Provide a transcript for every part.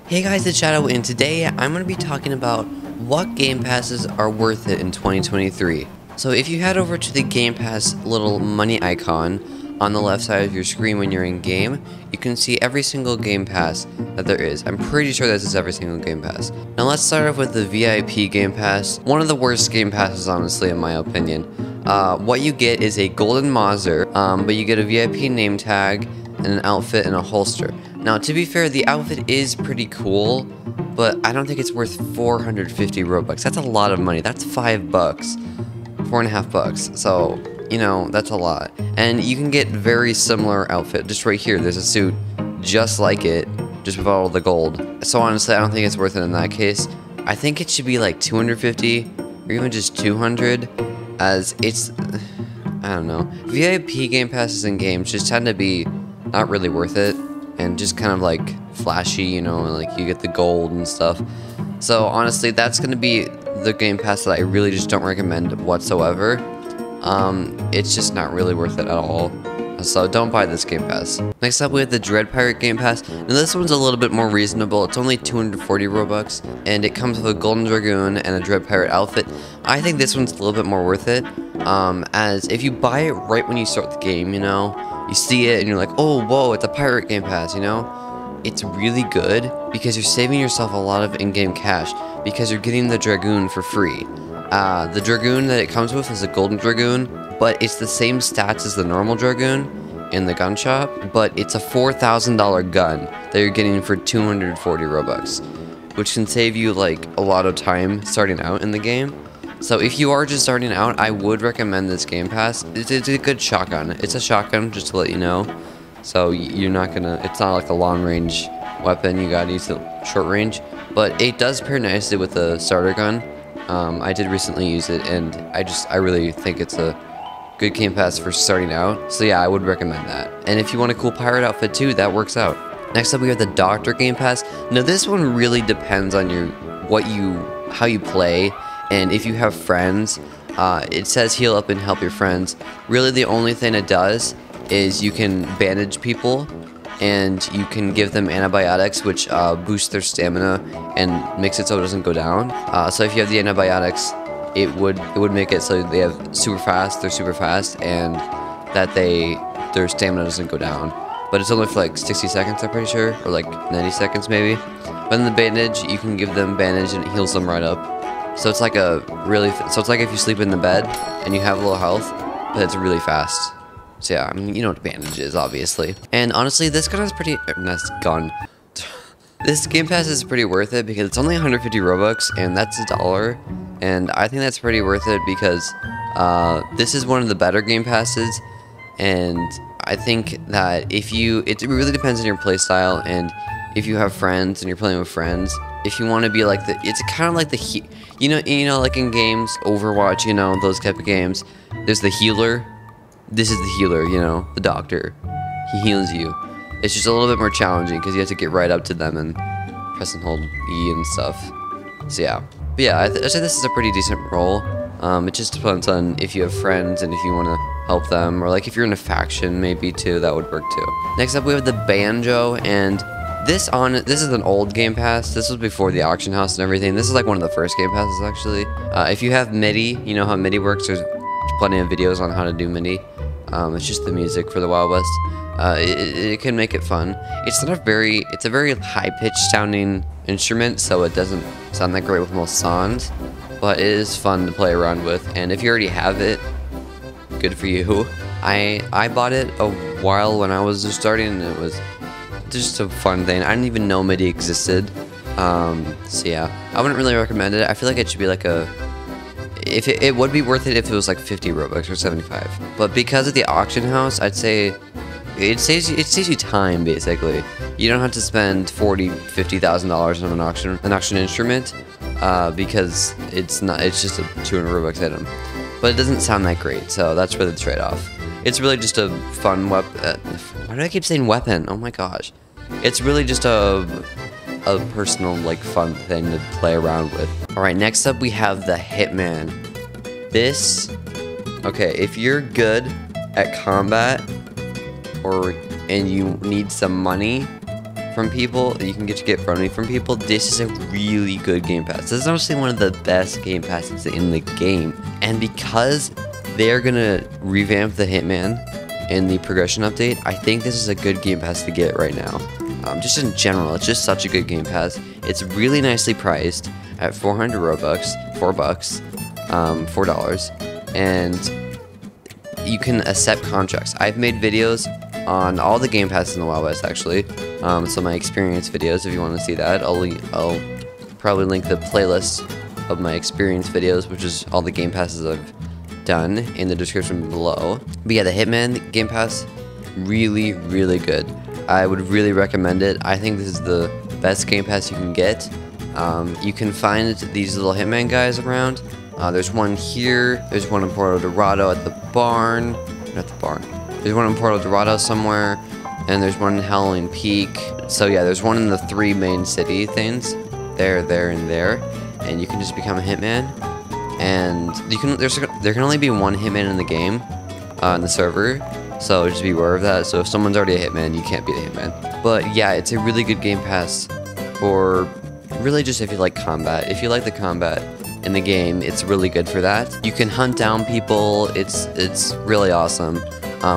Hey guys, it's Shadow, and today I'm going to be talking about what Game Passes are worth it in 2023. So if you head over to the Game Pass little money icon on the left side of your screen when you're in game, you can see every single Game Pass that there is. I'm pretty sure this is every single Game Pass. Now let's start off with the VIP Game Pass. One of the worst Game Passes, honestly, in my opinion. What you get is a golden Mauser, but you get a VIP name tag and an outfit and a holster. Now, to be fair, the outfit is pretty cool, but I don't think it's worth 450 Robux. That's a lot of money. That's $5. $4.50. So, you know, that's a lot. And you can get very similar outfit. Just right here, there's a suit just like it, just without all the gold. So honestly, I don't think it's worth it in that case. I think it should be like 250 or even just 200, as it's, I don't know. VIP Game Passes in games just tend to be not really worth it, and just kind of like flashy, you know, like you get the gold and stuff. So honestly, that's gonna be the Game Pass that I really just don't recommend whatsoever. It's just not really worth it at all. So don't buy this Game Pass. Next up, we have the Dread Pirate Game Pass. Now this one's a little bit more reasonable. It's only 240 Robux, and it comes with a Golden Dragoon and a Dread Pirate outfit. I think this one's a little bit more worth it, as if you buy it right when you start the game, you know, you see it and you're like, oh, whoa, it's a Pirate Game Pass, you know? It's really good because you're saving yourself a lot of in-game cash because you're getting the Dragoon for free. The Dragoon that it comes with is a Golden Dragoon, but it's the same stats as the normal Dragoon in the gun shop, but it's a $4,000 gun that you're getting for 240 Robux, which can save you like a lot of time starting out in the game. So if you are just starting out, I would recommend this Game Pass. It's a good shotgun. It's a shotgun, just to let you know. So you're not gonna, it's not like a long range weapon, you gotta use the short range. But it does pair nicely with the starter gun. I did recently use it, and I really think it's a good Game Pass for starting out. So yeah, I would recommend that. And if you want a cool pirate outfit too, that works out. Next up, we have the Doctor Game Pass. Now this one really depends on how you play. And if you have friends, it says heal up and help your friends. Really, the only thing it does is you can bandage people, and you can give them antibiotics, which boost their stamina and makes it so it doesn't go down. So if you have the antibiotics, it would make it so they're super fast, and that their stamina doesn't go down. But it's only for like 60 seconds, I'm pretty sure, or like 90 seconds maybe. But in the bandage, you can give them bandage and it heals them right up. So it's like it's like if you sleep in the bed and you have a little health, but it's really fast. So yeah, I mean, you know what bandage is, obviously. And honestly, this gun is this Game Pass is pretty worth it because it's only 150 Robux, and that's $1. And I think that's pretty worth it because this is one of the better Game Passes. And I think that it really depends on your playstyle, and if you have friends and you're playing with friends, if you want to be like it's kind of like you know, like in games, Overwatch, you know, those type of games, there's the healer. This is the healer, you know, the doctor. He heals you. It's just a little bit more challenging because you have to get right up to them and press and hold E and stuff. So yeah. But yeah, I'd say this is a pretty decent role. It just depends on if you have friends and if you want to help them, or like if you're in a faction maybe too, that would work too. Next up, we have the Banjo, and this is an old Game Pass. This was before the auction house and everything. This is like one of the first Game Passes actually. If you have MIDI, you know how MIDI works. There's plenty of videos on how to do MIDI. It's just the music for the Wild West. It can make it fun. It's a very high-pitched sounding instrument, so it doesn't sound that great with most songs, but it is fun to play around with. And if you already have it, good for you. I bought it a while when I was just starting, and it was just a fun thing. I didn't even know MIDI existed. So yeah, I wouldn't really recommend it. I feel like it should be like it would be worth it if it was like 50 Robux or 75. But because of the auction house, I'd say it saves you time, basically. You don't have to spend $50,000 on an auction instrument, because it's just a 200 Robux item. But it doesn't sound that great, so that's really the trade-off. It's really just a fun weapon. Why do I keep saying weapon? Oh my gosh. It's really just a personal, like, fun thing to play around with. Alright, next up we have the Hitman. Okay, if you're good at combat, and you need some money, from people, you can get from me from people, this is a really good Game Pass. This is honestly one of the best Game Passes in the game. And because they're gonna revamp the Hitman in the progression update, I think this is a good Game Pass to get right now. Just in general, it's just such a good Game Pass. It's really nicely priced at 400 Robux, $4, and you can accept contracts. I've made videos on all the Game Passes in the Wild West, actually. So my experience videos, if you want to see that, I'll probably link the playlist of my experience videos, which is all the Game Passes I've done, in the description below. But yeah, the Hitman Game Pass, really, really good. I would really recommend it. I think this is the best Game Pass you can get. You can find these little Hitman guys around. There's one here. There's one in Porto Dorado at the barn. Not the barn. There's one in Porto Dorado somewhere. And there's one in Halloween Peak. So yeah, there's one in the 3 main city things. There, and there. And you can just become a Hitman. And you can. There can only be one Hitman in the game, in the server. So just be aware of that. So if someone's already a Hitman, you can't be the Hitman. But yeah, it's a really good Game Pass for really just if you like combat. If you like the combat in the game, it's really good for that. You can hunt down people. It's really awesome.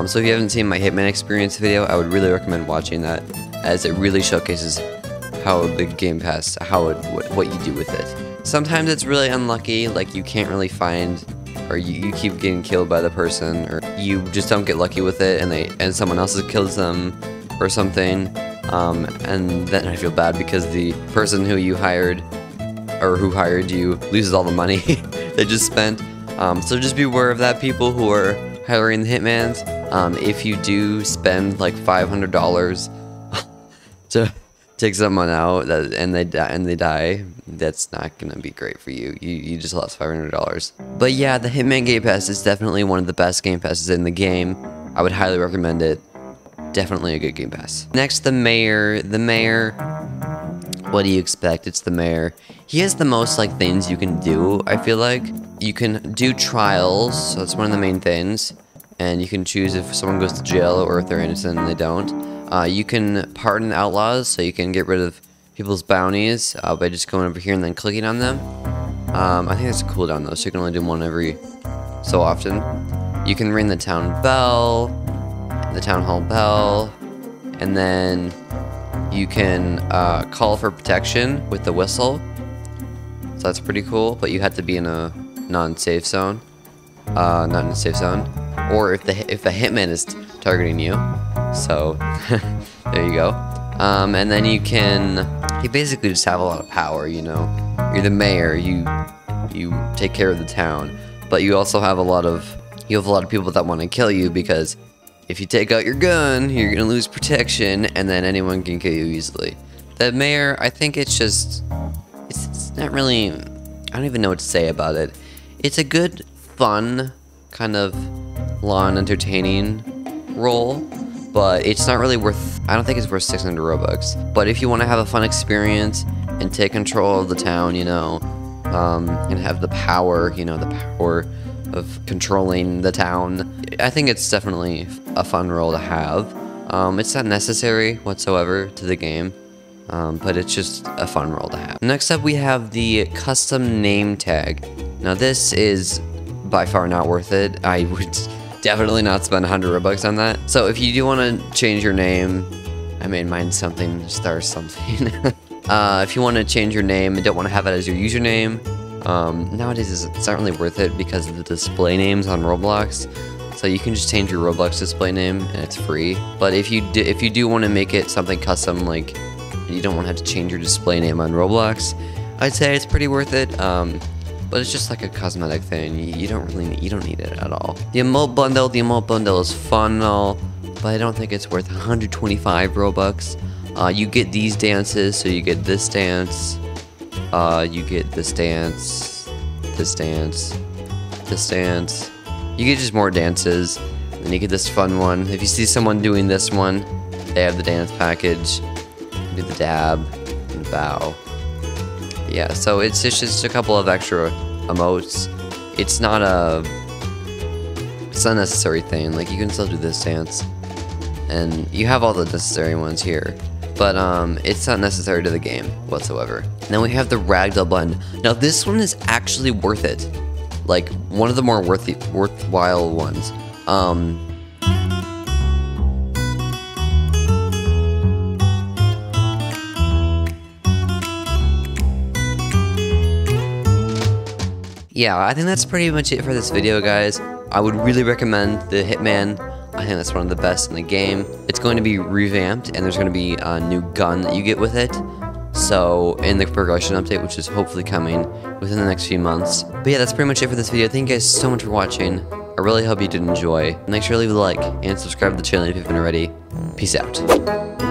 So if you haven't seen my Hitman experience video, I would really recommend watching that, as it really showcases how the Game Pass, what you do with it. Sometimes it's really unlucky, like you can't really find, or you keep getting killed by the person, or you just don't get lucky with it, and someone else kills them or something, and then I feel bad because the person who you hired, or who hired you, loses all the money they just spent. So just be aware of that, people who are hiring the Hitmans. If you do spend like $500 to take someone out and they die, that's not gonna be great for you. You just lost $500. But yeah, the Hitman Game Pass is definitely one of the best Game Passes in the game. I would highly recommend it. Definitely a good Game Pass. Next, the mayor. The mayor, what do you expect? It's the mayor. He has the most like things you can do, I feel like. You can do trials, so that's one of the main things. And you can choose if someone goes to jail or if they're innocent and they don't. You can pardon outlaws, so you can get rid of people's bounties by just going over here and then clicking on them. I think that's a cooldown though, so you can only do one every so often. You can ring the town bell, the town hall bell, and then you can call for protection with the whistle. So that's pretty cool, but you have to be in a non-safe zone. Not in a safe zone. Or if the Hitman is targeting you. So, there you go. And then you basically just have a lot of power, you know. You're the mayor, you take care of the town. But you also have a lot of people that want to kill you, because if you take out your gun, you're gonna lose protection, and then anyone can kill you easily. The mayor, I think it's not really, I don't even know what to say about it. It's a good, fun, kind of law and entertaining role, but it's not really worth, I don't think it's worth 600 Robux. But if you want to have a fun experience and take control of the town, you know, and have the power, you know, the power of controlling the town, I think it's definitely a fun role to have. It's not necessary whatsoever to the game, but it's just a fun role to have. Next up, we have the custom name tag. Now this is by far not worth it. I would definitely not spend 100 Robux on that. So if you do want to change your name, I made mine something, star something. If you want to change your name and don't want to have it as your username, nowadays it's not really worth it because of the display names on Roblox. So you can just change your Roblox display name and it's free. But if you do want to make it something custom, like you don't want to have to change your display name on Roblox, I'd say it's pretty worth it. But it's just like a cosmetic thing. You don't need it at all. The Emote Bundle is fun and all, but I don't think it's worth 125 Robux. You get these dances, so you get this dance, you get this dance, this dance, this dance. You get just more dances, and you get this fun one. If you see someone doing this one, they have the dance package. You do the dab and the bow. Yeah, so it's just a couple of extra emotes. It's not a necessary thing. Like, you can still do this dance, and you have all the necessary ones here. but it's not necessary to the game whatsoever. Then we have the Ragdoll button. Now this one is actually worth it. Like, one of the more worthwhile ones. Yeah, I think that's pretty much it for this video, guys. I would really recommend the Hitman. I think that's one of the best in the game. It's going to be revamped, and there's going to be a new gun that you get with it. So, in the progression update, which is hopefully coming within the next few months. But yeah, that's pretty much it for this video. Thank you guys so much for watching. I really hope you did enjoy. Make sure to leave a like and subscribe to the channel if you haven't already. Peace out.